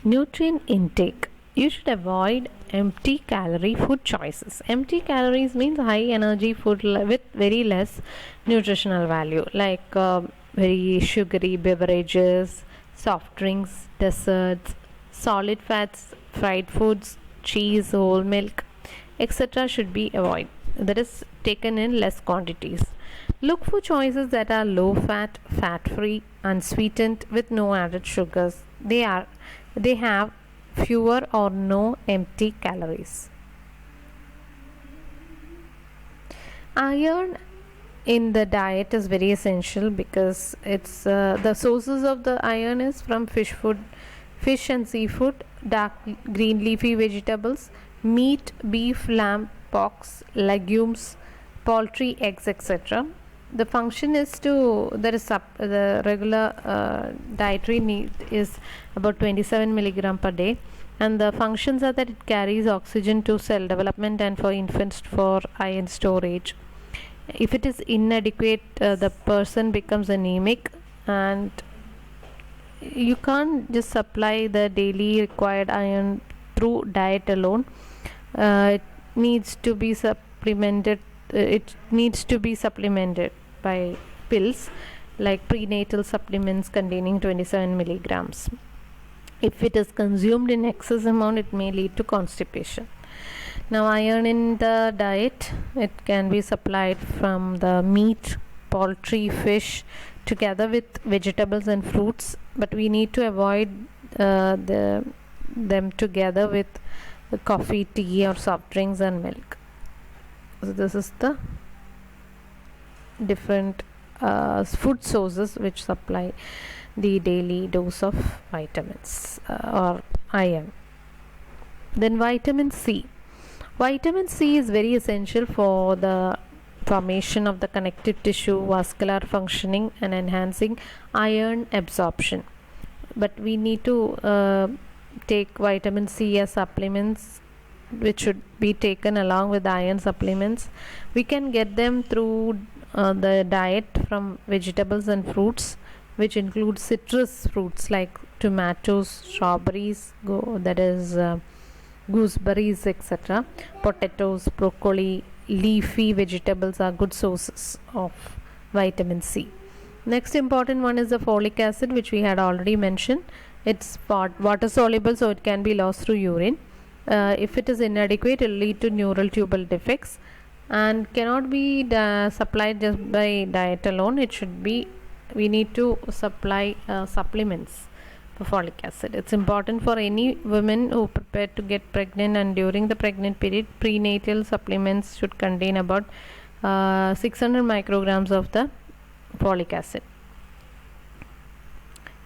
Nutrient intake. You should avoid empty calorie food choices. Empty calories means high energy food with very less nutritional value, like very sugary beverages, soft drinks, desserts, solid fats, fried foods, cheese, whole milk, etc. should be avoided. That is taken in less quantities. Look for choices that are low fat, fat free, unsweetened with no added sugars. They have fewer or no empty calories. Iron in the diet is very essential because it's the sources of the iron is from fish and seafood, dark green leafy vegetables, meat, beef, lamb, pork, legumes, poultry, eggs, etc. The function is the regular dietary need is about 27 milligram per day, and the functions are that it carries oxygen to cell development and for infants for iron storage. If it is inadequate, the person becomes anemic, and you can't just supply the daily required iron through diet alone. It needs to be supplemented. It needs to be supplemented by pills like prenatal supplements containing 27 milligrams. If it is consumed in excess amount, it may lead to constipation. Now, iron in the diet, it can be supplied from the meat, poultry, fish, together with vegetables and fruits, but we need to avoid them together with coffee, tea, or soft drinks and milk. So this is the different food sources which supply the daily dose of vitamins or iron. Then vitamin C. Vitamin C is very essential for the formation of the connective tissue, vascular functioning, and enhancing iron absorption. But we need to take vitamin C as supplements, which should be taken along with iron supplements. We can get them through the diet from vegetables and fruits, which include citrus fruits like tomatoes, strawberries, gooseberries, etc. Potatoes, broccoli, leafy vegetables are good sources of vitamin C. Next important one is the folic acid, which we had already mentioned. It's water soluble, so it can be lost through urine. If it is inadequate, it will lead to neural tubal defects and cannot be supplied just by diet alone. We need to supply supplements for folic acid. It's important for any women who prepare to get pregnant, and during the pregnant period, prenatal supplements should contain about 600 micrograms of the folic acid.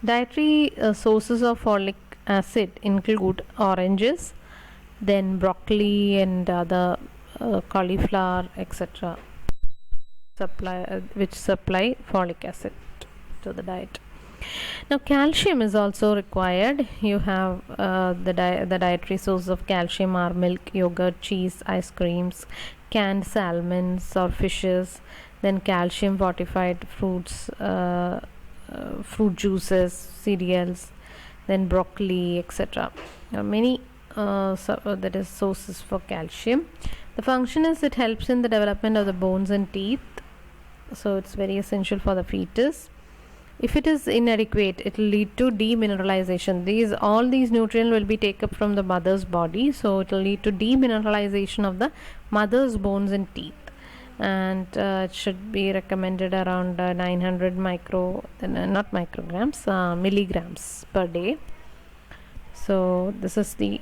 Dietary sources of folic acid include oranges, then broccoli and other cauliflower, etc. Which supply folic acid to the diet. Now, calcium is also required. You have the dietary sources of calcium are milk, yogurt, cheese, ice creams, canned salmons or fishes, then calcium fortified fruits, fruit juices, cereals, then broccoli, etc. Many that is sources for calcium. The function is it helps in the development of the bones and teeth, so it's very essential for the fetus. If it is inadequate, it will lead to demineralization. All these nutrients will be taken from the mother's body, so it will lead to demineralization of the mother's bones and teeth. And it should be recommended around 900 milligrams per day. So this is the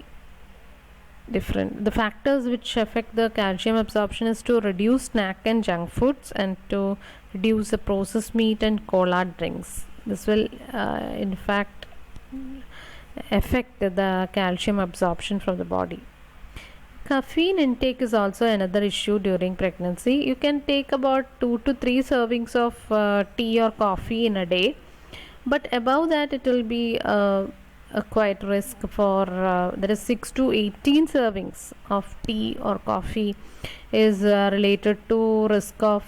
factors which affect the calcium absorption is to reduce snack and junk foods and to reduce the processed meat and cola drinks. This will in fact affect the calcium absorption from the body. Caffeine intake is also another issue during pregnancy. You can take about 2 to 3 servings of tea or coffee in a day, but above that it will be a quite risk for there is 6 to 18 servings of tea or coffee is related to risk of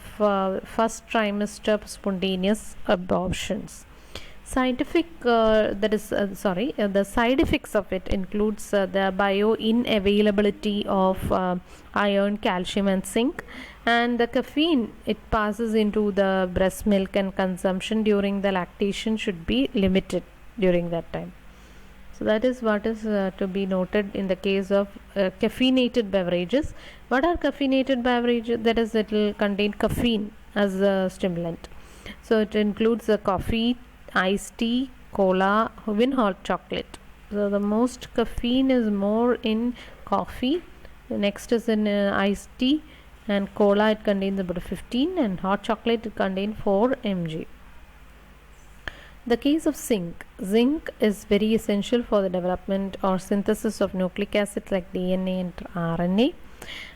first trimester spontaneous abortions. Scientific the side effects of it includes the bio inavailability of iron, calcium and zinc, and the caffeine it passes into the breast milk, and consumption during the lactation should be limited during that time. So that is what is to be noted in the case of caffeinated beverages. What are caffeinated beverages? That is, it will contain caffeine as a stimulant. So it includes coffee, iced tea, cola, even hot chocolate. So the most caffeine is more in coffee. The next is in iced tea, and cola it contains about 15, and hot chocolate it contains 4 mg. The case of zinc. Zinc is very essential for the development or synthesis of nucleic acids like DNA and RNA.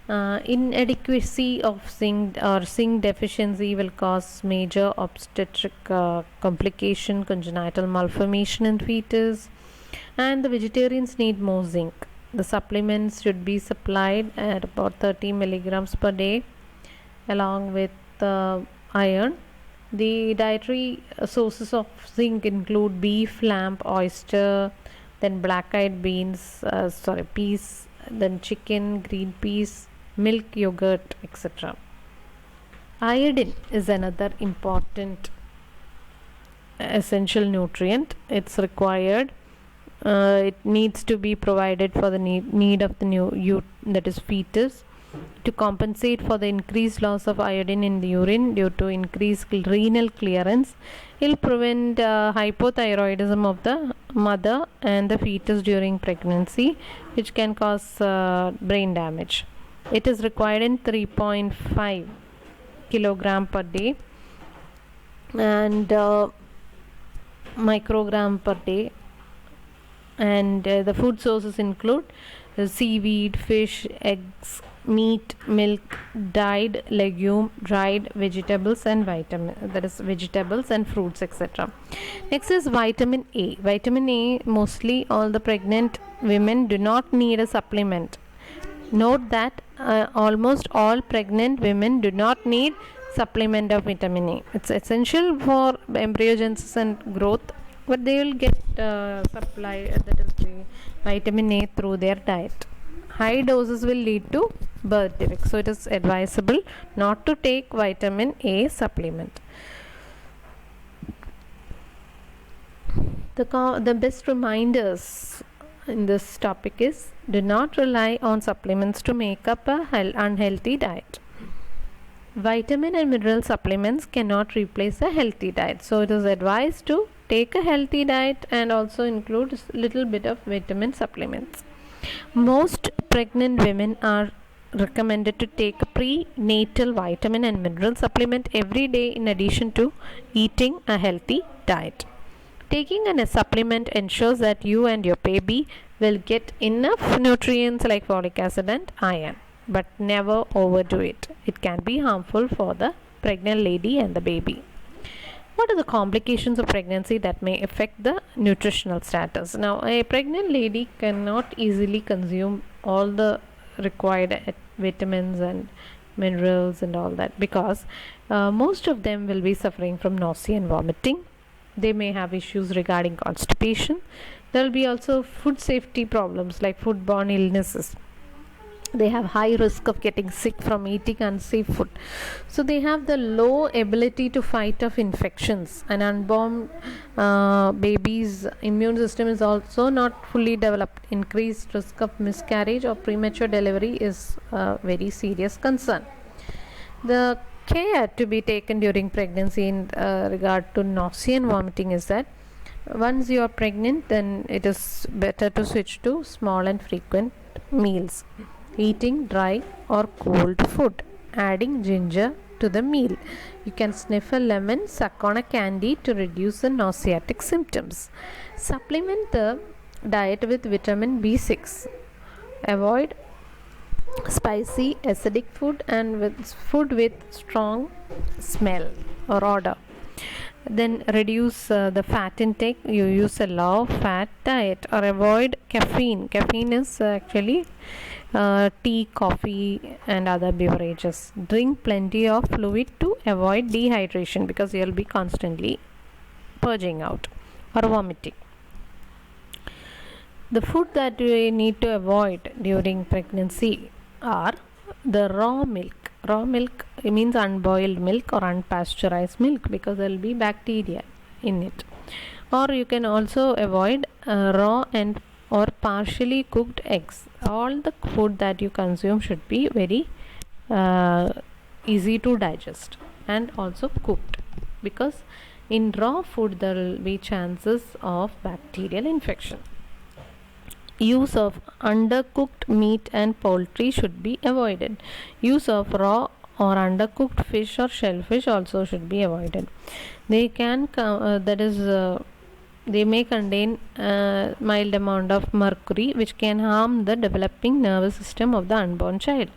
Inadequacy of zinc or zinc deficiency will cause major obstetric complication, congenital malformation in fetus, and the vegetarians need more zinc. The supplements should be supplied at about 30 milligrams per day along with iron. The dietary sources of zinc include beef, lamb, oyster, then black-eyed beans, peas, then chicken, green peas, milk, yogurt, etc. Iodine is another important essential nutrient. It's required. It needs to be provided for the need of the that is fetus, to compensate for the increased loss of iodine in the urine due to increased renal clearance. It will prevent hypothyroidism of the mother and the fetus during pregnancy, which can cause brain damage. It is required in 3.5 kilogram per day and microgram per day. And the food sources include seaweed, fish, eggs, meat, milk, dyed legume, dried vegetables and vegetables and fruits, etc. Next is vitamin A. Vitamin A, mostly all the pregnant women do not need a supplement. Note that almost all pregnant women do not need supplement of vitamin A. It's essential for embryogenesis and growth, but they will get supply, that is the vitamin A, through their diet. High doses will lead to birth defects, so it is advisable not to take vitamin A supplement. The best reminders in this topic is: do not rely on supplements to make up a unhealthy diet. Vitamin and mineral supplements cannot replace a healthy diet, so it is advised to take a healthy diet and also include a little bit of vitamin supplements. Most pregnant women are recommended to take a prenatal vitamin and mineral supplement every day in addition to eating a healthy diet. Taking a supplement ensures that you and your baby will get enough nutrients like folic acid and iron, but never overdo it. It can be harmful for the pregnant lady and the baby. What are the complications of pregnancy that may affect the nutritional status? Now, a pregnant lady cannot easily consume all the required vitamins and minerals and all that, because most of them will be suffering from nausea and vomiting. They may have issues regarding constipation. There will be also food safety problems like foodborne illnesses. They have high risk of getting sick from eating unsafe food. So they have the low ability to fight off infections. An unborn baby's immune system is also not fully developed. Increased risk of miscarriage or premature delivery is a very serious concern. The care to be taken during pregnancy in regard to nausea and vomiting is that once you are pregnant, then it is better to switch to small and frequent meals. Eating dry or cold food, adding ginger to the meal. You can sniff a lemon, suck on a candy to reduce the nauseatic symptoms. Supplement the diet with vitamin B6. Avoid spicy, acidic food and food with strong smell or odor. Then reduce the fat intake. You use a low fat diet or avoid caffeine. Caffeine is actually tea, coffee and other beverages. Drink plenty of fluid to avoid dehydration, because you will be constantly purging out. or vomiting. The food that we need to avoid during pregnancy are the raw milk. Raw milk means unboiled milk or unpasteurized milk, because there will be bacteria in it. Or you can also avoid raw and or partially cooked eggs. All the food that you consume should be very easy to digest and also cooked, because in raw food there will be chances of bacterial infection. Use of undercooked meat and poultry should be avoided. Use of raw or undercooked fish or shellfish also should be avoided. They can they may contain mild amount of mercury, which can harm the developing nervous system of the unborn child.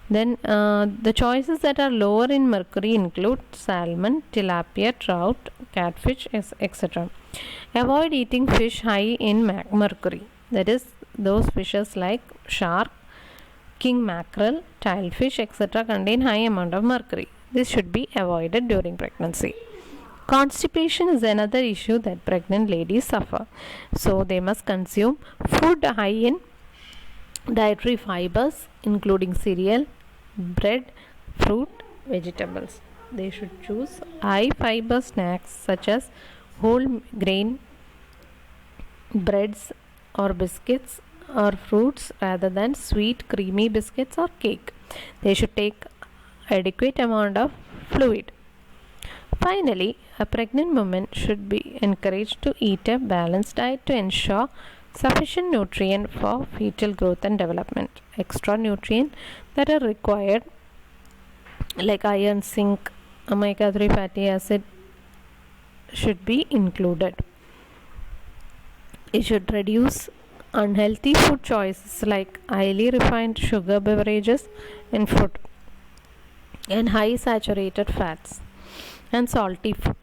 Then the choices that are lower in mercury include salmon, tilapia, trout, catfish, etc. Avoid eating fish high in mercury. That is, those fishes like shark, king mackerel, tilefish, etc. contain high amount of mercury. This should be avoided during pregnancy. Constipation is another issue that pregnant ladies suffer. So they must consume food high in dietary fibers, including cereal, bread, fruit, vegetables. They should choose high fiber snacks such as whole grain breads or biscuits or fruits rather than sweet creamy biscuits or cake. They should take adequate amount of fluid. Finally, a pregnant woman should be encouraged to eat a balanced diet to ensure sufficient nutrient for fetal growth and development. Extra nutrient that are required like iron, zinc, omega-3 fatty acid should be included. It should reduce unhealthy food choices like highly refined sugar beverages and food and high saturated fats and salty food.